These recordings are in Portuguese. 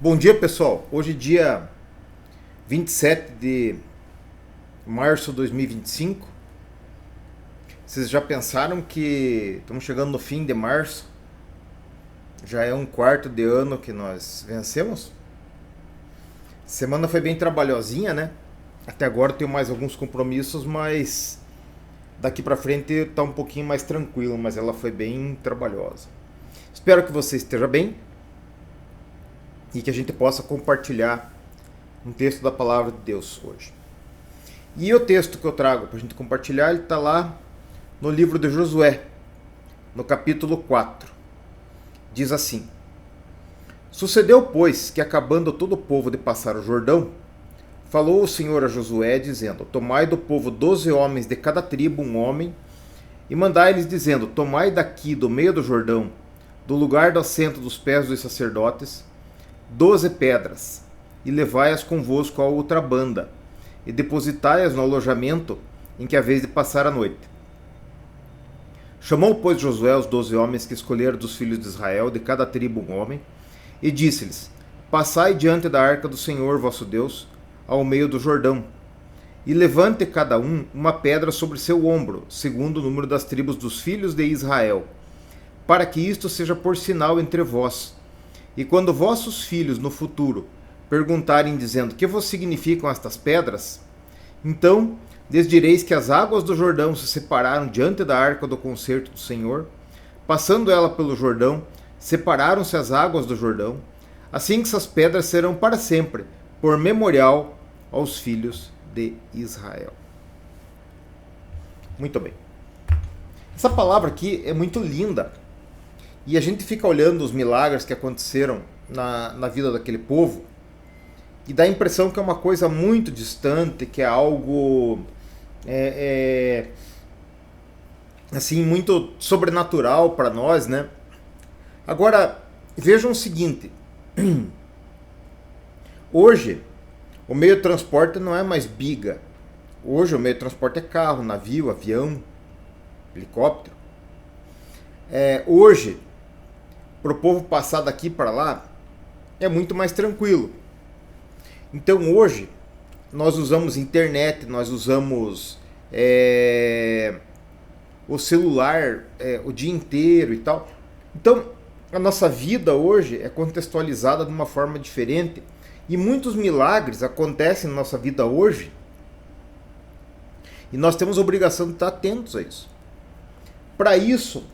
Bom dia, pessoal. Hoje, dia 27 de março de 2025. Vocês já pensaram que estamos chegando no fim de março? Já é um quarto de ano que nós vencemos? Semana foi bem trabalhosinha, né? Até agora eu tenho mais alguns compromissos, mas daqui pra frente tá um pouquinho mais tranquilo, mas ela foi bem trabalhosa. Espero que você esteja bem e que a gente possa compartilhar um texto da palavra de Deus hoje. E o texto que eu trago para a gente compartilhar, ele está lá no livro de Josué, no capítulo 4. Diz assim: Sucedeu, pois, que acabando todo o povo de passar o Jordão, falou o Senhor a Josué, dizendo: Tomai do povo 12 homens de cada tribo, um homem, e mandai-lhes, dizendo: Tomai daqui do meio do Jordão, do lugar do assento dos pés dos sacerdotes, 12 pedras, e levai-as convosco à outra banda, e depositai-as no alojamento em que haveis de passar a noite. Chamou, pois, Josué os 12 homens que escolheram dos filhos de Israel, de cada tribo um homem, e disse-lhes: Passai diante da arca do Senhor vosso Deus, ao meio do Jordão, e levante cada um uma pedra sobre seu ombro, segundo o número das tribos dos filhos de Israel, para que isto seja por sinal entre vós. E quando vossos filhos no futuro perguntarem, dizendo: Que vos significam estas pedras? Então lhes direis que as águas do Jordão se separaram diante da arca do concerto do Senhor. Passando ela pelo Jordão, separaram-se as águas do Jordão. Assim que essas pedras serão para sempre, por memorial aos filhos de Israel. Muito bem. Essa palavra aqui é muito linda. E a gente fica olhando os milagres que aconteceram na vida daquele povo e dá a impressão que é uma coisa muito distante, que é algo assim, muito sobrenatural para nós, né? Agora, vejam o seguinte. Hoje, o meio de transporte não é mais biga. Hoje, o meio de transporte é carro, navio, avião, helicóptero. Hoje, para o povo passar daqui para lá, é muito mais tranquilo. Então hoje, nós usamos internet, nós usamos o celular o dia inteiro e tal. Então, a nossa vida hoje é contextualizada de uma forma diferente. E muitos milagres acontecem na nossa vida hoje. E nós temos a obrigação de estar atentos a isso. Para isso,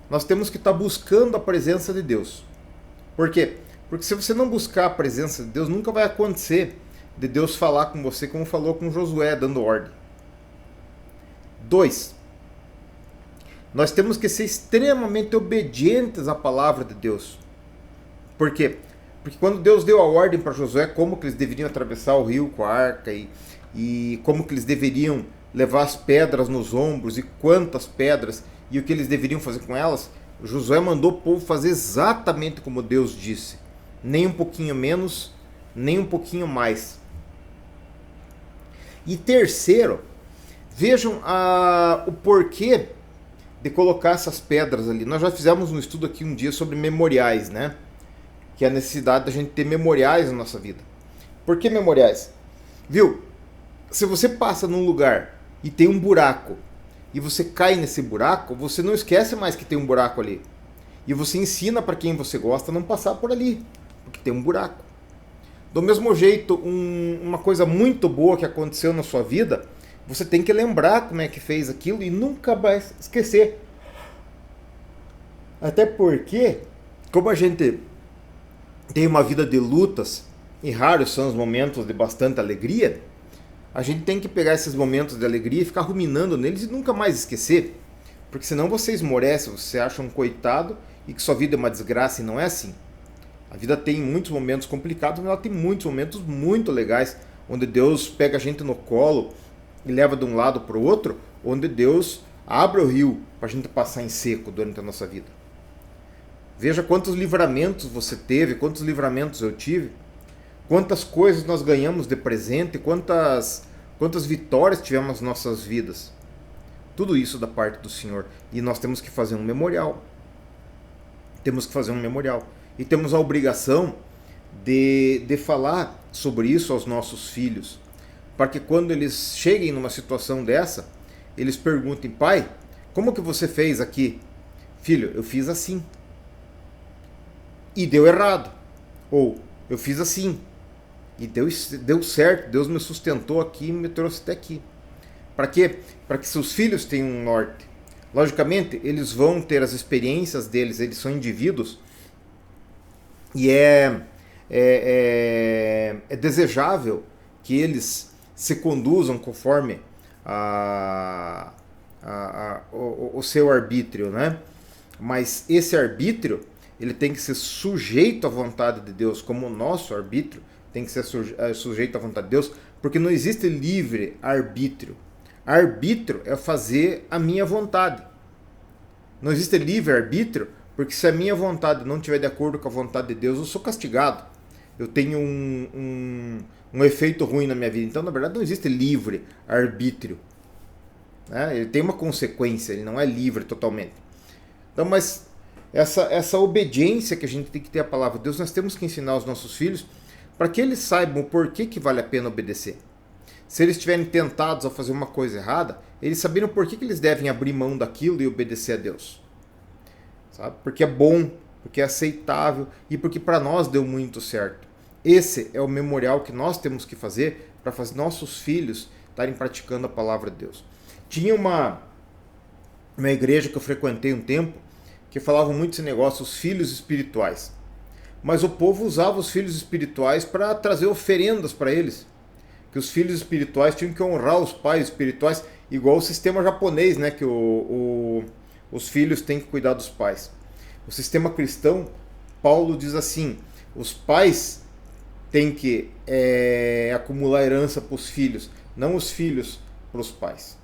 nós temos que estar buscando a presença de Deus. Por quê? Porque se você não buscar a presença de Deus, nunca vai acontecer de Deus falar com você como falou com Josué, dando ordem. 2. Nós temos que ser extremamente obedientes à palavra de Deus. Por quê? Porque quando Deus deu a ordem para Josué como que eles deveriam atravessar o rio com a arca e como que eles deveriam levar as pedras nos ombros e quantas pedras e o que eles deveriam fazer com elas, Josué mandou o povo fazer exatamente como Deus disse. Nem um pouquinho menos, nem um pouquinho mais. E terceiro, vejam o porquê de colocar essas pedras ali. Nós já fizemos um estudo aqui um dia sobre memoriais, né? Que é a necessidade da gente ter memoriais na nossa vida. Por que memoriais? Viu? Se você passa num lugar e tem um buraco, e você cai nesse buraco, você não esquece mais que tem um buraco ali. E você ensina para quem você gosta a não passar por ali, porque tem um buraco. Do mesmo jeito, uma coisa muito boa que aconteceu na sua vida, você tem que lembrar como é que fez aquilo e nunca mais esquecer. Até porque, como a gente tem uma vida de lutas, e raros são os momentos de bastante alegria, a gente tem que pegar esses momentos de alegria e ficar ruminando neles e nunca mais esquecer. Porque senão você esmorece, você acha um coitado e que sua vida é uma desgraça, e não é assim. A vida tem muitos momentos complicados, mas ela tem muitos momentos muito legais, onde Deus pega a gente no colo e leva de um lado para o outro, onde Deus abre o rio para a gente passar em seco durante a nossa vida. Veja quantos livramentos você teve, quantos livramentos eu tive. Quantas coisas nós ganhamos de presente, quantas vitórias tivemos nas nossas vidas. Tudo isso da parte do Senhor. E nós temos que fazer um memorial. Temos que fazer um memorial. E temos a obrigação de falar sobre isso aos nossos filhos, para que quando eles cheguem numa situação dessa, eles perguntem: pai, como que você fez aqui? Filho, eu fiz assim e deu errado. Ou eu fiz assim e deu certo, Deus me sustentou aqui e me trouxe até aqui. Para quê? Para que seus filhos tenham um norte. Logicamente, eles vão ter as experiências deles, eles são indivíduos, e é desejável que eles se conduzam conforme o seu arbítrio, né? Mas esse arbítrio, ele tem que ser sujeito à vontade de Deus, como o nosso arbítrio tem que ser sujeito à vontade de Deus, porque não existe livre arbítrio. Arbítrio é fazer a minha vontade. Não existe livre arbítrio, porque se a minha vontade não estiver de acordo com a vontade de Deus, eu sou castigado. Eu tenho um efeito ruim na minha vida. Então, na verdade, não existe livre arbítrio. Né? Ele tem uma consequência, ele não é livre totalmente. Então, mas essa obediência que a gente tem que ter à palavra de Deus, nós temos que ensinar aos nossos filhos para que eles saibam o porquê que vale a pena obedecer. Se eles estiverem tentados a fazer uma coisa errada, eles saberem por que eles devem abrir mão daquilo e obedecer a Deus. Sabe? Porque é bom, porque é aceitável e porque para nós deu muito certo. Esse é o memorial que nós temos que fazer para fazer nossos filhos estarem praticando a palavra de Deus. Tinha uma igreja que eu frequentei um tempo que falava muito esse negócio, os filhos espirituais. Mas o povo usava os filhos espirituais para trazer oferendas para eles. Que os filhos espirituais tinham que honrar os pais espirituais, igual o sistema japonês, né? Que os filhos têm que cuidar dos pais. O sistema cristão, Paulo diz assim: os pais têm que acumular herança para os filhos, não os filhos para os pais.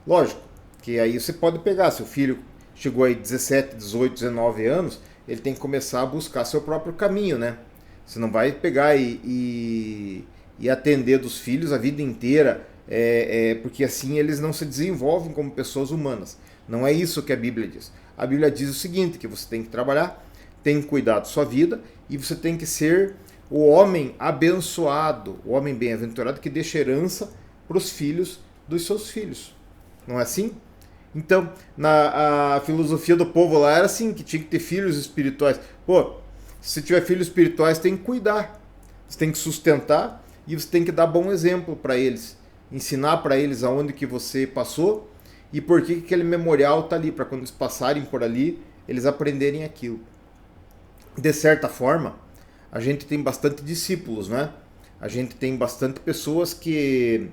Lógico que aí você pode pegar, se o filho chegou aí 17, 18, 19 anos, ele tem que começar a buscar seu próprio caminho, né? Você não vai pegar e atender dos filhos a vida inteira, porque assim eles não se desenvolvem como pessoas humanas. Não é isso que a Bíblia diz. A Bíblia diz o seguinte, que você tem que trabalhar, tem que cuidar da sua vida e você tem que ser o homem abençoado, o homem bem-aventurado que deixa herança para os filhos dos seus filhos. Não é assim? Então, a filosofia do povo lá era assim, que tinha que ter filhos espirituais. Pô, se tiver filhos espirituais, tem que cuidar. Você tem que sustentar e você tem que dar bom exemplo para eles. Ensinar para eles aonde que você passou e por que aquele memorial está ali, para quando eles passarem por ali, eles aprenderem aquilo. De certa forma, a gente tem bastante discípulos, né? A gente tem bastante pessoas que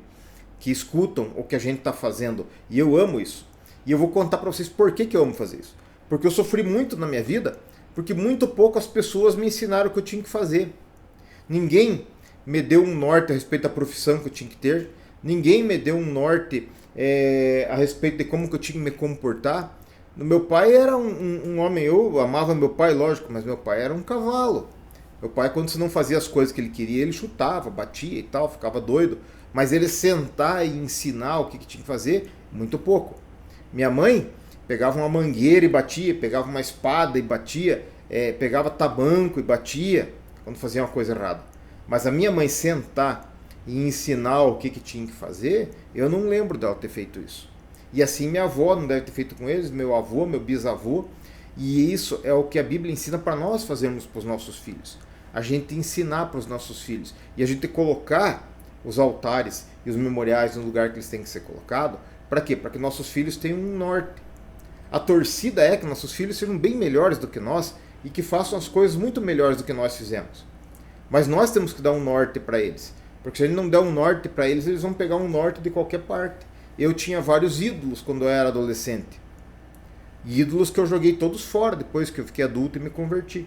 escutam o que a gente está fazendo. E eu amo isso. E eu vou contar para vocês por que eu amo fazer isso. Porque eu sofri muito na minha vida, porque muito poucas pessoas me ensinaram o que eu tinha que fazer. Ninguém me deu um norte a respeito da profissão que eu tinha que ter. Ninguém me deu um norte a respeito de como que eu tinha que me comportar. Meu pai era um homem, eu amava meu pai, lógico, mas meu pai era um cavalo. Meu pai, quando você não fazia as coisas que ele queria, ele chutava, batia e tal, ficava doido. Mas ele sentar e ensinar o que tinha que fazer, muito pouco. Minha mãe pegava uma mangueira e batia, pegava uma espada e batia, pegava tabanco e batia quando fazia uma coisa errada. Mas a minha mãe sentar e ensinar o que tinha que fazer, eu não lembro dela ter feito isso. E assim minha avó não deve ter feito com eles, meu avô, meu bisavô. E isso é o que a Bíblia ensina para nós fazermos para os nossos filhos. A gente ensinar para os nossos filhos. E a gente colocar os altares e os memoriais no lugar que eles têm que ser colocados. Para quê? Para que nossos filhos tenham um norte. A torcida é que nossos filhos sejam bem melhores do que nós e que façam as coisas muito melhores do que nós fizemos. Mas nós temos que dar um norte para eles. Porque se a gente não der um norte para eles, eles vão pegar um norte de qualquer parte. Eu tinha vários ídolos quando eu era adolescente. Ídolos que eu joguei todos fora depois que eu fiquei adulto e me converti.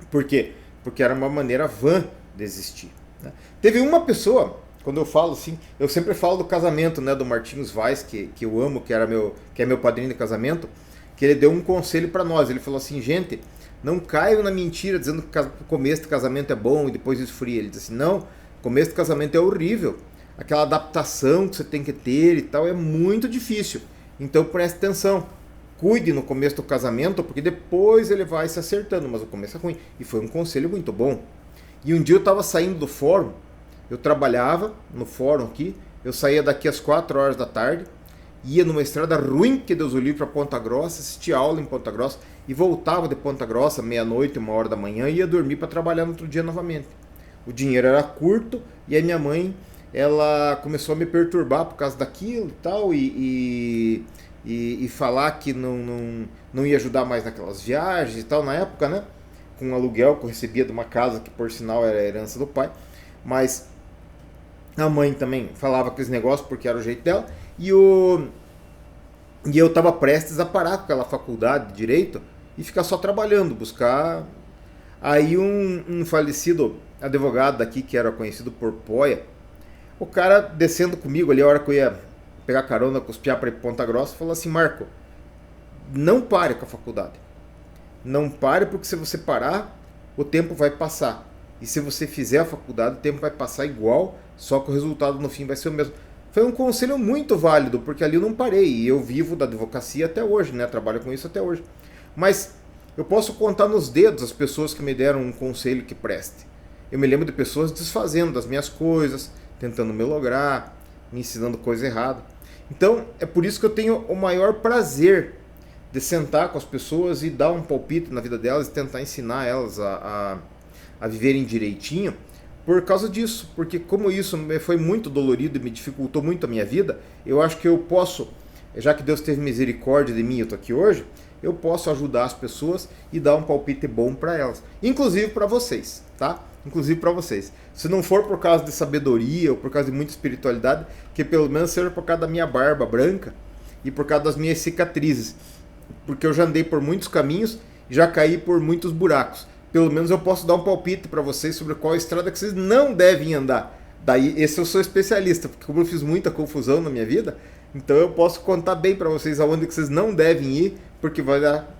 Por quê? Porque era uma maneira vã de existir. Né? Teve uma pessoa, quando eu falo assim, eu sempre falo do casamento, né, do Martinhos Vaz, que eu amo, que é meu padrinho de casamento, que ele deu um conselho para nós. Ele falou assim: gente, não caiam na mentira dizendo que o começo do casamento é bom e depois esfria. Ele disse assim: não, o começo do casamento é horrível. Aquela adaptação que você tem que ter e tal é muito difícil. Então preste atenção. cuide no começo do casamento, porque depois ele vai se acertando, mas o começo é ruim. E foi um conselho muito bom. E um dia eu estava saindo do fórum, eu trabalhava no fórum aqui, eu saía daqui às 4 horas da tarde, ia numa estrada ruim, que Deus o livre, para Ponta Grossa, assistia aula em Ponta Grossa, e voltava de Ponta Grossa, meia-noite, 1 hora da manhã, e ia dormir para trabalhar no outro dia novamente. O dinheiro era curto, e aí minha mãe, ela começou a me perturbar por causa daquilo e tal, e falar que não ia ajudar mais naquelas viagens e tal, na época, né? Com um aluguel que eu recebia de uma casa, que por sinal era a herança do pai, mas a mãe também falava aqueles negócios porque era o jeito dela, e eu estava prestes a parar com aquela faculdade de Direito e ficar só trabalhando, buscar. Aí um falecido advogado daqui, que era conhecido por Poia, o cara descendo comigo ali, a hora que eu ia pegar carona com os piá para ir Ponta Grossa, falou assim: Marco, não pare com a faculdade. Não pare, porque se você parar, o tempo vai passar. E se você fizer a faculdade, o tempo vai passar igual, só que o resultado no fim vai ser o mesmo. Foi um conselho muito válido, porque ali eu não parei. E eu vivo da advocacia até hoje, né? Trabalho com isso até hoje. Mas eu posso contar nos dedos as pessoas que me deram um conselho que preste. Eu me lembro de pessoas desfazendo das minhas coisas, tentando me lograr, me ensinando coisa errada. Então, é por isso que eu tenho o maior prazer de sentar com as pessoas e dar um palpite na vida delas e tentar ensinar elas a viverem direitinho, por causa disso. Porque como isso foi muito dolorido e me dificultou muito a minha vida, eu acho que eu posso, já que Deus teve misericórdia de mim e eu estou aqui hoje, eu posso ajudar as pessoas e dar um palpite bom para elas. Inclusive para vocês, tá? Inclusive para vocês. Se não for por causa de sabedoria ou por causa de muita espiritualidade, que pelo menos seja por causa da minha barba branca e por causa das minhas cicatrizes. Porque eu já andei por muitos caminhos e já caí por muitos buracos. Pelo menos eu posso dar um palpite para vocês sobre qual estrada que vocês não devem andar. Daí, esse eu sou especialista, porque como eu fiz muita confusão na minha vida, então eu posso contar bem para vocês aonde que vocês não devem ir, porque vai dar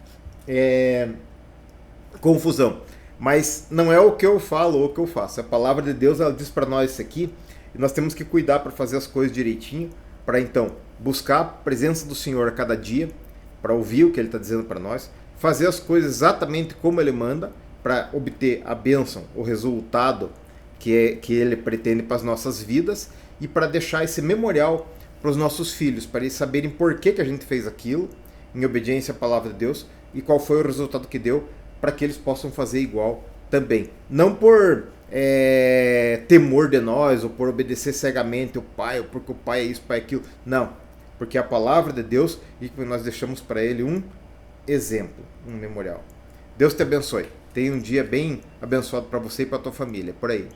confusão. Mas não é o que eu falo ou o que eu faço. A palavra de Deus, ela diz para nós isso aqui, e nós temos que cuidar para fazer as coisas direitinho, para então buscar a presença do Senhor a cada dia, para ouvir o que Ele está dizendo para nós, fazer as coisas exatamente como Ele manda, para obter a bênção, o resultado que Ele pretende para as nossas vidas, e para deixar esse memorial para os nossos filhos, para eles saberem por que a gente fez aquilo, em obediência à palavra de Deus, e qual foi o resultado que deu, para que eles possam fazer igual também. Não por temor de nós, ou por obedecer cegamente o pai, ou porque o pai é isso, o pai é aquilo. Não, porque a palavra de Deus, e que nós deixamos para ele um exemplo, um memorial. Deus te abençoe. Tenha um dia bem abençoado para você e para a tua família. Por aí.